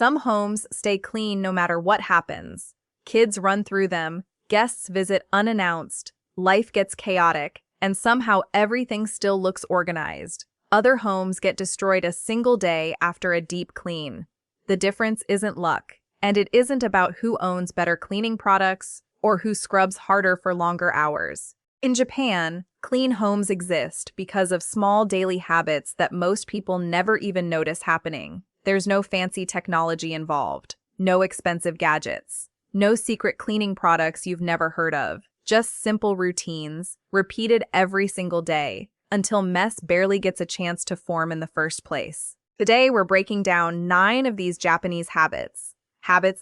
Some homes stay clean no matter what happens. Kids run through them, guests visit unannounced, life gets chaotic, and somehow everything still looks organized. Other homes get destroyed a single day after a deep clean. The difference isn't luck, and it isn't about who owns better cleaning products or who scrubs harder for longer hours. In Japan, clean homes exist because of small daily habits that most people never even notice happening. There's no fancy technology involved, no expensive gadgets, no secret cleaning products you've never heard of, just simple routines, repeated every single day, until mess barely gets a chance to form in the first place. Today, we're breaking down 9 of these Japanese habits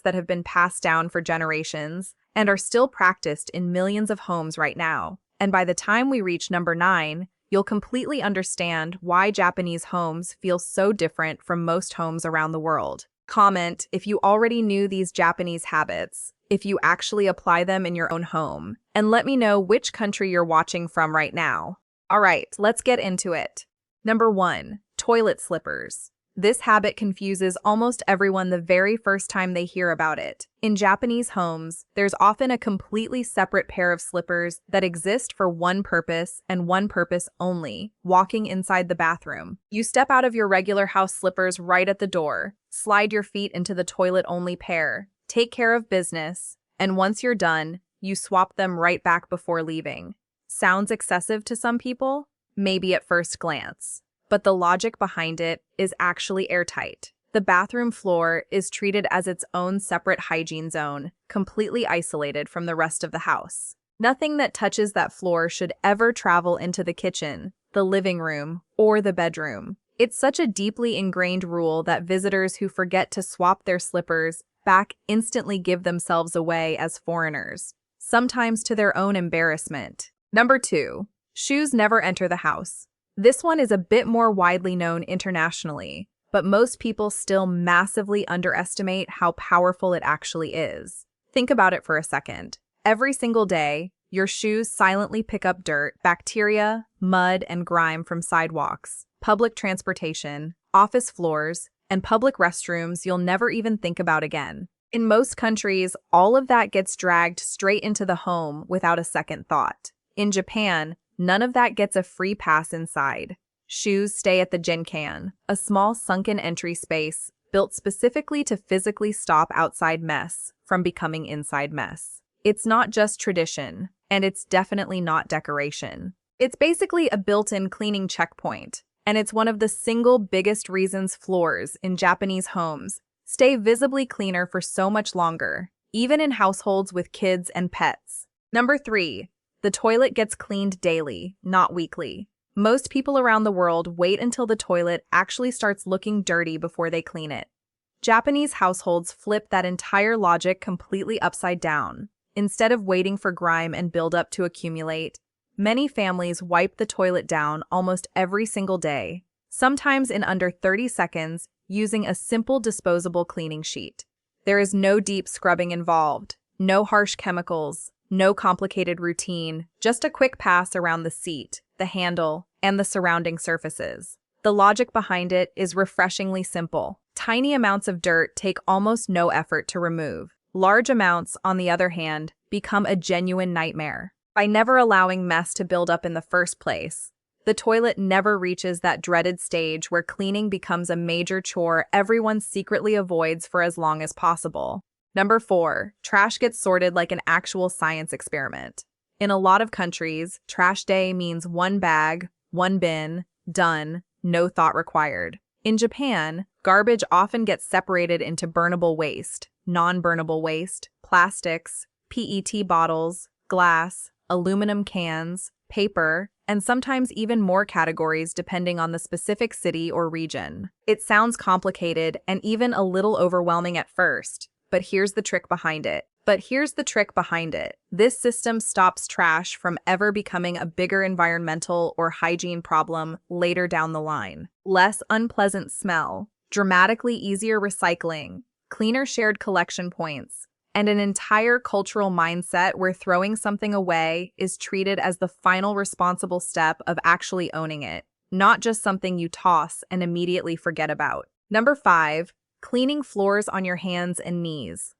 that have been passed down for generations and are still practiced in millions of homes right now. And by the time we reach number 9, you'll completely understand why Japanese homes feel so different from most homes around the world. Comment if you already knew these Japanese habits, if you actually apply them in your own home, and let me know which country you're watching from right now. All right, let's get into it. Number 1, toilet slippers. This habit confuses almost everyone the very first time they hear about it. In Japanese homes, there's often a completely separate pair of slippers that exist for one purpose and one purpose only: walking inside the bathroom. You step out of your regular house slippers right at the door, slide your feet into the toilet-only pair, take care of business, and once you're done, you swap them right back before leaving. Sounds excessive to some people? Maybe at first glance. But the logic behind it is actually airtight. The bathroom floor is treated as its own separate hygiene zone, completely isolated from the rest of the house. Nothing that touches that floor should ever travel into the kitchen, the living room, or the bedroom. It's such a deeply ingrained rule that visitors who forget to swap their slippers back instantly give themselves away as foreigners, sometimes to their own embarrassment. Number 2, shoes never enter the house. This one is a bit more widely known internationally, but most people still massively underestimate how powerful it actually is. Think about it for a second. Every single day, your shoes silently pick up dirt, bacteria, mud, and grime from sidewalks, public transportation, office floors, and public restrooms you'll never even think about again. In most countries, all of that gets dragged straight into the home without a second thought. In Japan, none of that gets a free pass inside. Shoes stay at the jinkan, a small sunken entry space built specifically to physically stop outside mess from becoming inside mess. It's not just tradition, and it's definitely not decoration. It's basically a built-in cleaning checkpoint, and it's one of the single biggest reasons floors in Japanese homes stay visibly cleaner for so much longer, even in households with kids and pets. Number 3. The toilet gets cleaned daily, not weekly. Most people around the world wait until the toilet actually starts looking dirty before they clean it. Japanese households flip that entire logic completely upside down. Instead of waiting for grime and buildup to accumulate, many families wipe the toilet down almost every single day, sometimes in under 30 seconds, using a simple disposable cleaning sheet. There is no deep scrubbing involved, no harsh chemicals, no complicated routine, just a quick pass around the seat, the handle, and the surrounding surfaces. The logic behind it is refreshingly simple. Tiny amounts of dirt take almost no effort to remove. Large amounts, on the other hand, become a genuine nightmare. By never allowing mess to build up in the first place, the toilet never reaches that dreaded stage where cleaning becomes a major chore everyone secretly avoids for as long as possible. Number 4, trash gets sorted like an actual science experiment. In a lot of countries, trash day means one bag, one bin, done, no thought required. In Japan, garbage often gets separated into burnable waste, non-burnable waste, plastics, PET bottles, glass, aluminum cans, paper, and sometimes even more categories depending on the specific city or region. It sounds complicated and even a little overwhelming at first, but here's the trick behind it. This system stops trash from ever becoming a bigger environmental or hygiene problem later down the line. Less unpleasant smell, dramatically easier recycling, cleaner shared collection points, and an entire cultural mindset where throwing something away is treated as the final responsible step of actually owning it, not just something you toss and immediately forget about. Number 5, Cleaning floors on your hands and knees.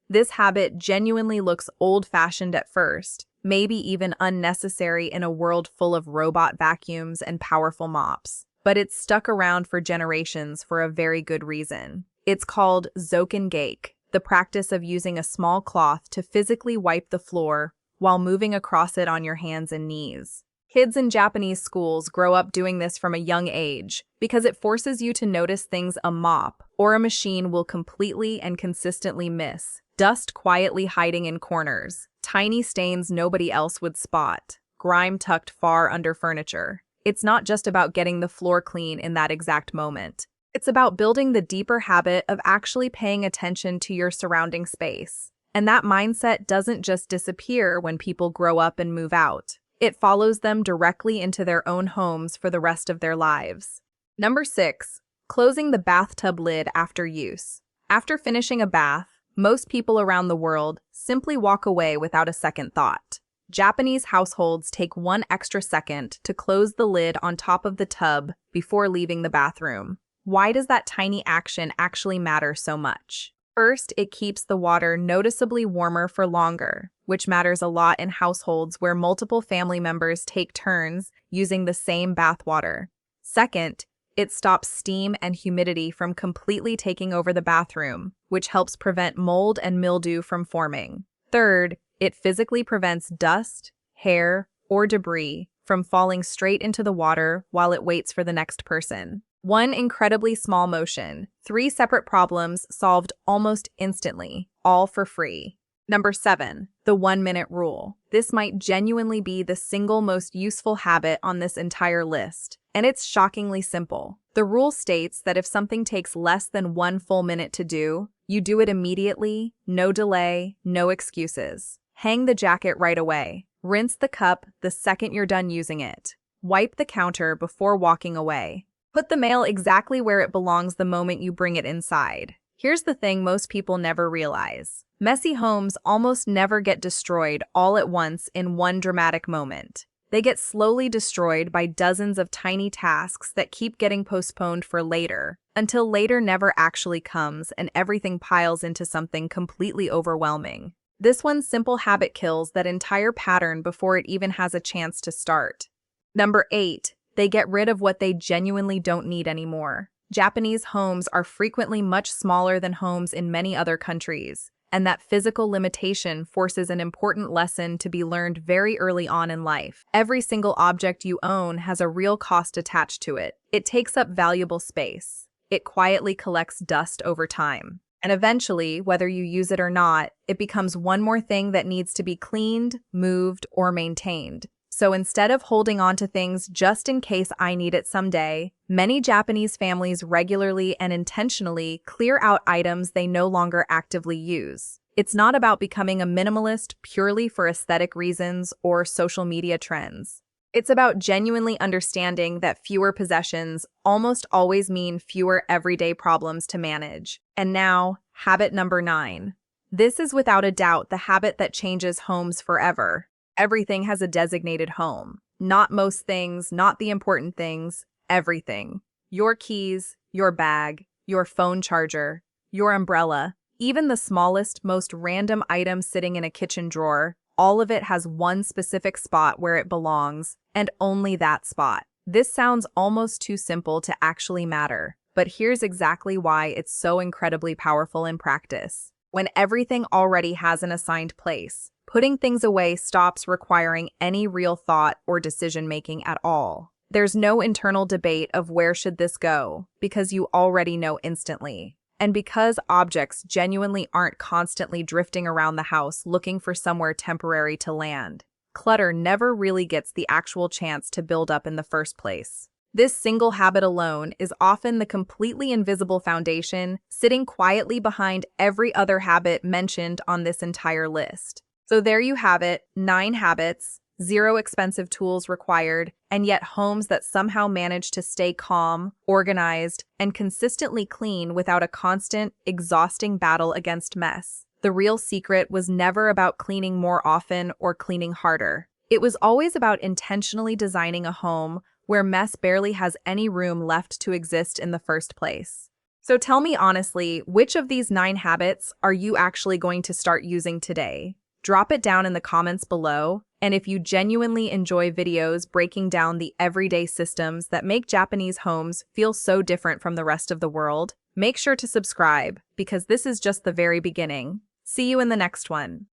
This habit genuinely looks old-fashioned at first, maybe even unnecessary in a world full of robot vacuums and powerful mops. But it's stuck around for generations for a very good reason. It's called Zokengake, the practice of using a small cloth to physically wipe the floor while moving across it on your hands and knees. Kids in Japanese schools grow up doing this from a young age because it forces you to notice things a mop or a machine will completely and consistently miss. Dust quietly hiding in corners, tiny stains nobody else would spot, grime tucked far under furniture. It's not just about getting the floor clean in that exact moment. It's about building the deeper habit of actually paying attention to your surrounding space. And that mindset doesn't just disappear when people grow up and move out. It follows them directly into their own homes for the rest of their lives. Number 6. Closing the bathtub lid after use. After finishing a bath, most people around the world simply walk away without a second thought. Japanese households take one extra second to close the lid on top of the tub before leaving the bathroom. Why does that tiny action actually matter so much? First, it keeps the water noticeably warmer for longer, which matters a lot in households where multiple family members take turns using the same bath water. Second, it stops steam and humidity from completely taking over the bathroom, which helps prevent mold and mildew from forming. Third, it physically prevents dust, hair, or debris from falling straight into the water while it waits for the next person. One incredibly small motion, 3 separate problems solved almost instantly, all for free. Number 7, the 1-minute rule. This might genuinely be the single most useful habit on this entire list, and it's shockingly simple. The rule states that if something takes less than 1 full minute to do, you do it immediately, no delay, no excuses. Hang the jacket right away. Rinse the cup the second you're done using it. Wipe the counter before walking away. Put the mail exactly where it belongs the moment you bring it inside. Here's the thing most people never realize. Messy homes almost never get destroyed all at once in one dramatic moment. They get slowly destroyed by dozens of tiny tasks that keep getting postponed for later, until later never actually comes and everything piles into something completely overwhelming. This one simple habit kills that entire pattern before it even has a chance to start. Number 8. They get rid of what they genuinely don't need anymore. Japanese homes are frequently much smaller than homes in many other countries, and that physical limitation forces an important lesson to be learned very early on in life. Every single object you own has a real cost attached to it. It takes up valuable space. It quietly collects dust over time. And eventually, whether you use it or not, it becomes one more thing that needs to be cleaned, moved, or maintained. So instead of holding on to things just in case I need it someday, many Japanese families regularly and intentionally clear out items they no longer actively use. It's not about becoming a minimalist purely for aesthetic reasons or social media trends. It's about genuinely understanding that fewer possessions almost always mean fewer everyday problems to manage. And now, habit number 9. This is without a doubt the habit that changes homes forever. Everything has a designated home. Not most things, not the important things, everything. Your keys, your bag, your phone charger, your umbrella, even the smallest, most random item sitting in a kitchen drawer, all of it has one specific spot where it belongs, and only that spot. This sounds almost too simple to actually matter, but here's exactly why it's so incredibly powerful in practice. When everything already has an assigned place, putting things away stops requiring any real thought or decision-making at all. There's no internal debate of where should this go, because you already know instantly. And because objects genuinely aren't constantly drifting around the house looking for somewhere temporary to land, clutter never really gets the actual chance to build up in the first place. This single habit alone is often the completely invisible foundation sitting quietly behind every other habit mentioned on this entire list. So there you have it, 9 habits, 0 expensive tools required, and yet homes that somehow manage to stay calm, organized, and consistently clean without a constant, exhausting battle against mess. The real secret was never about cleaning more often or cleaning harder. It was always about intentionally designing a home where mess barely has any room left to exist in the first place. So tell me honestly, which of these 9 habits are you actually going to start using today? Drop it down in the comments below. And if you genuinely enjoy videos breaking down the everyday systems that make Japanese homes feel so different from the rest of the world, make sure to subscribe because this is just the very beginning. See you in the next one.